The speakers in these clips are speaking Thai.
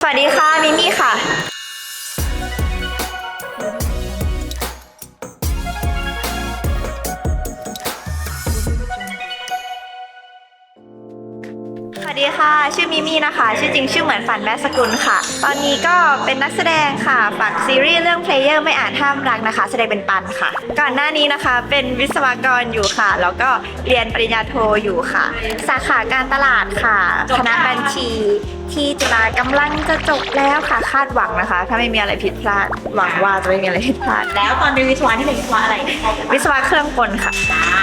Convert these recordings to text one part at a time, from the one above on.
สวัสดีค่ะมิมี่ค่ะสวัสดีค่ะชื่อมิมี่นะคะชื่อจริงชื่อเหมือนฝันแม่สกุลค่ะตอนนี้ก็เป็นนักแสดงค่ะฝากซีรีส์เรื่อง Player ไม่อาจห้ามรักนะคะแสดงเป็นปันค่ะก่อนหน้านี้นะคะเป็นวิศวกรอยู่ค่ะแล้วก็เรียนปริญญาโทอยู่ค่ะสาขาการตลาดค่ะคณะบัญชีที่จุฬากำลังจะจบแล้วค่ะคาดหวังนะคะถ้าไม่มีอะไรผิดพลาดหวังว่าจะไม่มีอะไรผิดพลาด แล้วตอนเป็นวิศวะนี่เป็นวิศวะอะไร วิศวะเครื่องกลค่ะ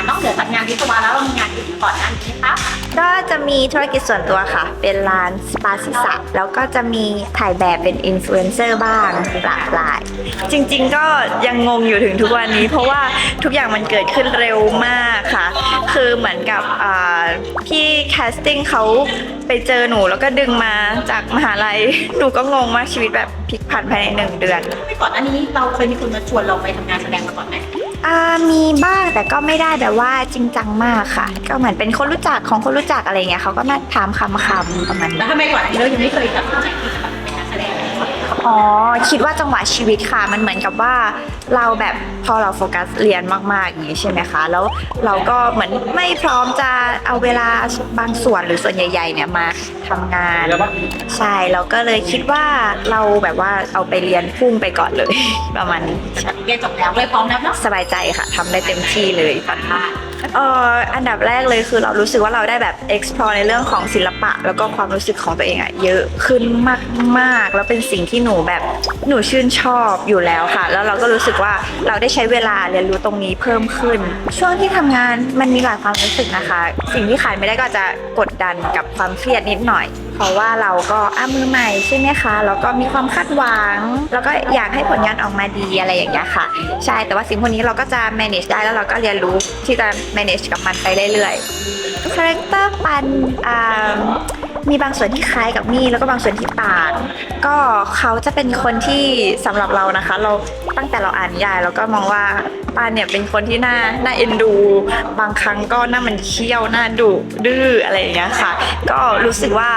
นอกเหนือจากงานวิศวะแล้วเรามีงานอื่นก่อนหน้านี้ไหมคะ ก็จะมีธุรกิจส่วนตัวค่ะ เป็นร้านสปาศีรษะแล้วก็จะมีถ่ายแบบเป็นอินฟลูเอนเซอร์บ้างหลากหลาย จริงๆก็ยังงงอยู่ถึงทุกวันนี้ เพราะว่าทุกอย่างมันเกิดขึ้นเร็วมากค่ะ คือเหมือนกับพี่แคสติ้งเขาไปเจอหนูแล้วก็ดึงมาจากมหาลัย หนูก็งงมากชีวิตแบบพลิกผันภายใน1 เดือน ไม่ก่อนหน้านี้เราเคยมีคนมาชวนเราไปทำงานแสดงมาก่อนไหม มีบ้างแต่ก็ไม่ได้แบบว่าจริงจังมากค่ะ ก็เหมือนเป็นคนรู้จักของคนรู้จักอะไรเงี้ยเขาก็มาถามคำประมาณ แล้ นี้ วทำไมก่อนหน้านี้เรายังไม่เคยตัดสินใจที่จะแบบเป็นนักแสดง อ๋อคิดว่าจังหวะชีวิตค่ะมันเหมือนกับว่าเราแบบพอเราโฟกัสเรียนมากๆอย่างนี้ใช่ไหมคะแล้วเราก็เหมือนไม่พร้อมจะเอาเวลาบางส่วนหรือส่วนใหญ่ๆเนี่ยมาทำงานใช่เราก็เลยคิดว่าเราแบบว่าเอาไปเรียนพุ่งไปก่อนเลย ประมาณนี้ เรียนจบแล้วเลยพร้อมแล้วเนาะ สบายใจค่ะทำได้เต็มที่เลยตอนนี้อันดับแรกเลยคือเรารู้สึกว่าเราได้แบบ explore ในเรื่องของศิลปะ แล้วก็ความรู้สึกของตัวเองอะเยอะขึ้นมากๆแล้วเป็นสิ่งที่หนูชื่นชอบอยู่แล้วค่ะ แล้วเราก็รู้สึกว่าเราได้ใช้เวลาเรียนรู้ตรงนี้เพิ่มขึ้น ช่วงที่ทำงานมันมีหลายความรู้สึกนะคะ สิ่งที่ขาดไม่ได้ก็จะกดดันกับความเครียดนิดหน่อย เพราะว่าเราก็มือใหม่ใช่ไหมคะแล้วก็มีความคาดหวังแล้วก็อยากให้ผลงานออกมาดีอะไรอย่างเงี้ยค่ะใช่แต่ว่าสิ่งพวกนี้เราก็จะ manage ได้แล้วเราก็เรียนรู้ที่จะ manage กับมันไปเรื่อยๆคาแรคเตอร์ปันมีบางส่วนที่คล้ายกับมี่แล้วก็บางส่วนที่ต่างก็เขาจะเป็นคนที่สำหรับเรานะคะเราตั้งแต่เราอ่านนิยายเราก็มองว่าปันเนี่ยเป็นคนที่น่าเอ็นดูบางครั้งก็หน้ามันเขี้ยวหน้าดุดื้ออะไรอย่างเงี้ยค่ะก็รู้สึกว่า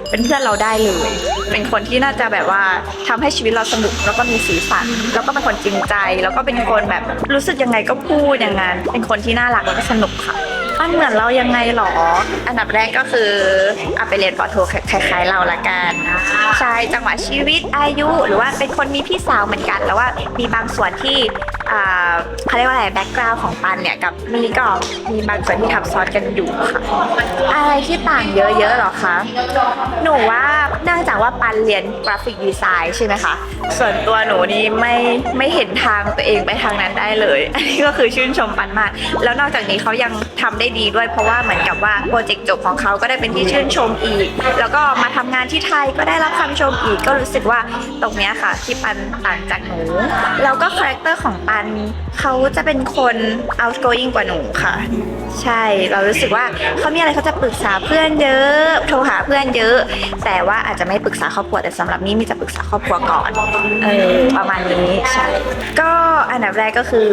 เป็นเพื่อนเราได้เลยเป็นคนที่น่าจะแบบว่าทำให้ชีวิตเราสนุกแล้วก็มีสีสันแล้วก็เป็นคนจริงใจแล้วก็เป็นคนแบบรู้สึกยังไงก็พูดอย่างนั้นเป็นคนที่น่ารักแล้วก็สนุกค่ะมันเหมือนเรายังไงหรออันดับแรกก็คือไปเรียนปอโทคล้ายๆเราละกันใช่จังหวะชีวิตอายุหรือว่าเป็นคนมีพี่สาวเหมือนกันแล้วว่ามีบางส่วนที่เขาเรียกว่าอะไรแบ็กกราวด์ของปันเนี่ยกับมี่ก็มีบางส่วนที่ทับซ้อนกันอยู่ค่ะอะไรที่ต่างเยอะๆหรอคะหนูว่าเนื่องจากว่าปันเรียนกราฟิกดีไซน์ใช่ไหมคะส่วนตัวหนูนี่ไม่เห็นทางตัวเองไปทางนั้นได้เลยอันนี้ก็คือชื่นชมปันมากแล้วนอกจากนี้เขายังทำได้ดีด้วยเพราะว่าเหมือนกับว่าโปรเจกต์จบของเขาก็ได้เป็นที่ชื่นชมอีกแล้วก็มาทำงานที่ไทยก็ได้รับคำชมอีกก็รู้สึกว่าตรงเนี้ยค่ะที่ปันต่างจากหนูแล้วก็คาแรคเตอร์ของปันเขาจะเป็นคน outgoing กว่าหนูค่ะใช่เรารู้สึกว่าเขามีอะไรเขาจะปรึกษาเพื่อนเยอะโทรหาเพื่อนเยอะแต่ว่าอาจจะไม่ปรึกษาครอบครัวแต่สำหรับมี่มีจะปรึกษาครอบครัวก่อนประมาณนี้ใช่ก็อันดับแรกก็คือ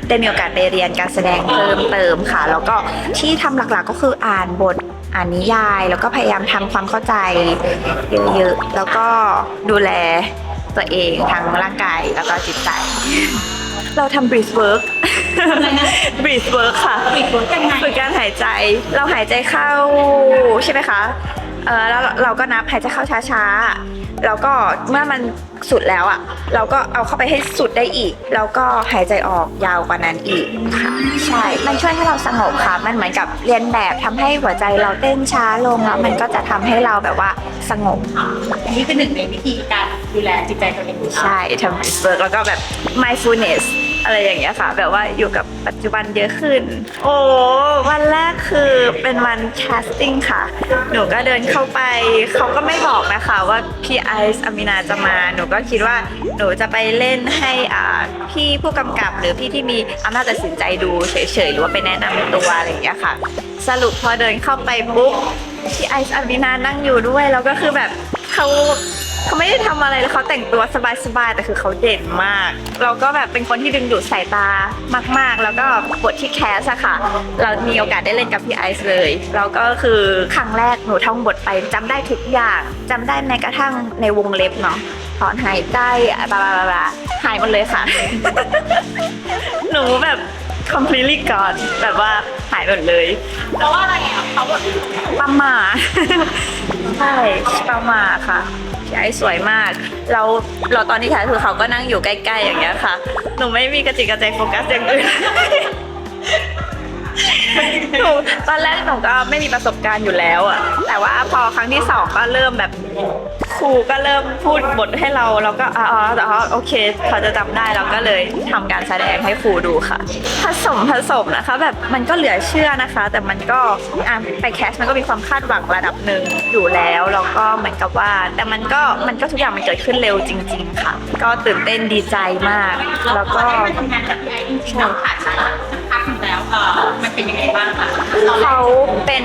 ได้มีโอกาสไปเรียนการแสดงเพิ่มเติมค่ะแล้วก็ที่ทำหลักๆก็คืออ่านบทอ่านนิยายแล้วก็พยายามทำความเข้าใจเยอะๆแล้วก็ดูแลตัวเองทั้งร่างกายแล้วก็จิตใจเราทำ breath work breath work ค่ะ breath work ยังไง ฝึกการหายใจเราหายใจเข้าใช่ไหมคะแล้วเราก็นับหายใจเข้าช้าๆแล้วก็เมื่อมันสุดแล้วอ่ะเราก็เอาเข้าไปให้สุดได้อีกแล้วก็หายใจออกยาวกว่านั้นอีกค่ะใช่มันช่วยให้เราสงบค่ะมันเหมือนกับเรียนแบบทำให้หัวใจเราเต้นช้าลงแล้วมันก็จะทำให้เราแบบว่าสงบอันนี้เป็นหนึ่งในวิธีการดูแลจิตใจตัวเองใช่ทำ breath work แล้วก็แบบ mindfulness อะไรอย่างเงี้ยค่ะแบบว่าอยู่กับปัจจุบันเยอะขึ้นโอ้วันแรกคือเป็นวันแคสติ้งค่ะหนูก็เดินเข้าไปเขาก็ไม่บอกนะคะว่าพี่ไอซ์อามินาจะมาหนูก็คิดว่าหนูจะไปเล่นให้พี่ผู้กำกับหรือพี่ที่มีอำนาจตัดสินใจดูเฉยๆหรือว่าไปแนะนำตัวอะไรอย่างเงี้ยค่ะสรุปพอเดินเข้าไปปุ๊บพี่ไอซ์อามินานั่งอยู่ด้วยแล้วก็คือแบบข เขาไม่ได้ทำอะไรเลยเขาแต่งตัวสบายๆแต่คือเขาเด่นมากเราก็แบบเป็นคนที่ดึงดูดสายตามากๆแล้วก็บทที่แคสอะค่ะเรามีโอกาสได้เล่นกับพี่ไอซ์เลยแล้วก็คือครั้งแรกหนูท่องบทไปจำได้ทุกอย่างจำได้แม้กระทั่งในวงเล็บเนาะถอนหายใจบลาบลาบลาหายหมดเลยค่ะ หนูแบบ completely gone แบบว่าหายหมดเลย เพราะว่าอะไรอ่ะเขาแบบ ประมา ใช่ประมาค่ะพี่ไอ้สวยมากเราตอนที่ถ่ายคือเขาก็นั่งอยู่ใกล้ๆอย่างเงี้ยค่ะ หนูไม่มีกระจิกกระใจโฟกัสอย่างอื่น หนูตอนแรกหนูก็ไม่มีประสบการณ์อยู่แล้วอะแต่ว่าพอครั้งที่สองก็เริ่มแบบครูก็เริ่มพูดบทให้เราก็โอเคพอจะจำได้เราก็เลยทำการแสดงให้ครูดูค่ะผสมนะคะแบบมันก็เหลือเชื่อนะคะ แต่มันก็ไปแคสมันก็มีความคาดหวังระดับหนึ่งอยู่แล้วแล้วก็เหมือนกับว่าแต่มันก็ทุกอย่างมันเกิดขึ้นเร็วจริง ๆ ค่ะ ก็ตื่นเต้นดีใจมากแล้วก็ ได้ทำงานกับพี่ไอ้ที่เราผ่านมาสักพักหนึงแล้วมันเป็นยังไงบ้างคะ เขาเป็น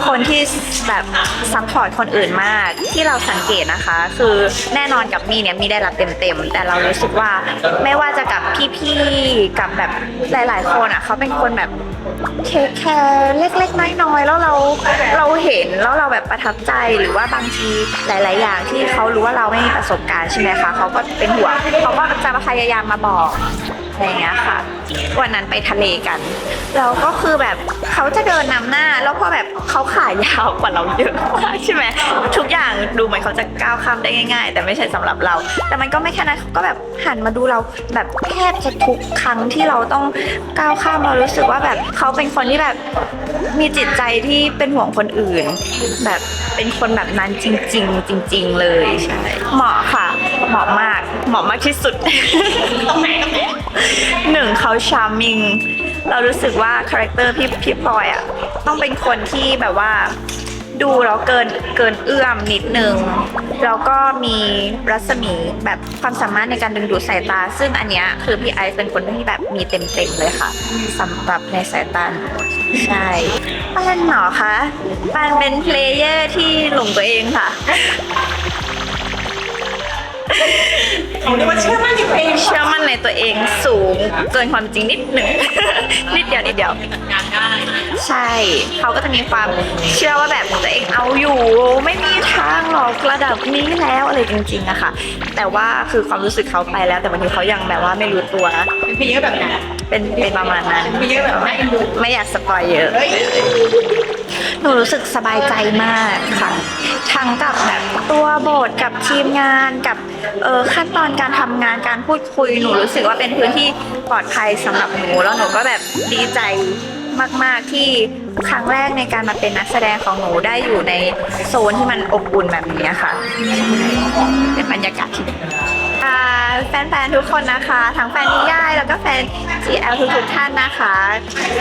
คนที่แบบซัพพอร์ตคนอื่นมากที่เราสังเกตนะคะ คือแน่นอนกับมี่เนี่ยมี่ได้รับเต็มแต่เรารู้สึกว่าไม่ว่าจะกับพี่ๆกับแบบหลายๆคนอ่ะเขาเป็นคนแบบเทคแคร์เล็กๆน้อยๆแล้วเราเห็นแล้วเราแบบประทับใจหรือว่าบางทีหลายๆอย่างที่เขารู้ว่าเราไม่มีประสบการณ์ใช่ไหมคะเขาก็เป็นห่วงเขาก็จะพยายามมาบอกอะไรอย่างเงี้ยค่ะวันนั้นไปทะเลกันเราก็คือแบบเขาจะเดินนำหน้าแล้วพอแบบเขาขายาวกว่าเราเยอะมากใช่ไหมทุกอย่างดูเหมือนเขาจะก้าวข้ามได้ง่ายๆแต่ไม่ใช่สำหรับเรา แต่มันก็ไม่แค่นั้นเขาก็แบบหันมาดูเราแบบแทบจะทุกครั้งที่เราต้องก้าวข้ามเรารู้สึกว่าแบบเขาเป็นคนที่แบบมีจิตใจที่เป็นห่วงคนอื่น แบบเป็นคนแบบนั้นจริงๆจริง ๆ เลยใช่เหมาะค่ะเหมาะมากที่สุด ตรงไหน หนึ่งเขาชาร์มมิงเรารู้สึกว่าคาแรคเตอร์พี่พลอยอ่ะต้องเป็นคนที่แบบว่าดูแล้วเกินเอื้อมนิดนึงแล้วก็มีรัศมีแบบความสามารถในการดึงดูดสายตา ซึ่งอันเนี้ยคือพี่ไอซ์เป็นคนที่แบบมีเต็มเลยค่ะสำหรับในสายตาหนูใช่ปานเหรอคะปานเป็นเพลเยอร์ที่หลงตัวเองค่ะ ผมเรียกว่าเชื่อมั่นในตัวเอง เชื่อมั่นในตัวเองสูงเกินความจริงนิดหนึ่ง นิดเดียว จัดการได้ ใช่เขาก็จะมีความเชื่อว่าแบบตัวเองเอาอยู่ไม่มีทางหรอกระดับนี้แล้วอะไรจริงๆอะค่ะ แต่ว่าคือความรู้สึกเขาไปแล้วแต่บางทีเขายังแบบว่าไม่รู้ตัว เป็นพี่เยอะแบบไหน เป็นประมาณนั้น พี่เยอะแบบน่าเอ็นดู ไม่อยากสปอยเยอะ เฮ้ย หนูรู้สึกสบายใจมากค่ะ ทั้งกับแบบตัวบทกับทีมงานกับขั้นตอนการทำงานการพูดคุยหนูรู้สึกว่าเป็นพื้นที่ปลอดภัยสำหรับหนูแล้วหนูก็แบบดีใจมากๆที่ครั้งแรกในการมาเป็นนักแสดงของหนูได้อยู่ในโซนที่มันอบอุ่นแบบนี้ค่ะเป็นบรรยากาศที่ดีแฟนๆทุกคนนะคะทั้งแฟนนิยายแล้วก็แฟน GL ทุกๆท่านนะคะ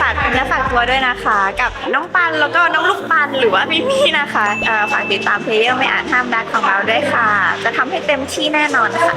ฝากและฝากตัวด้วยนะคะ กับน้องปันแล้วก็น้องลูกปันหรือว่ามิมี่นะคะฝากติดตามเพลเยอร์ไม่อาจห้ามรักของเราด้วยค่ะ จะทำให้เต็มที่แน่นอนค่ะ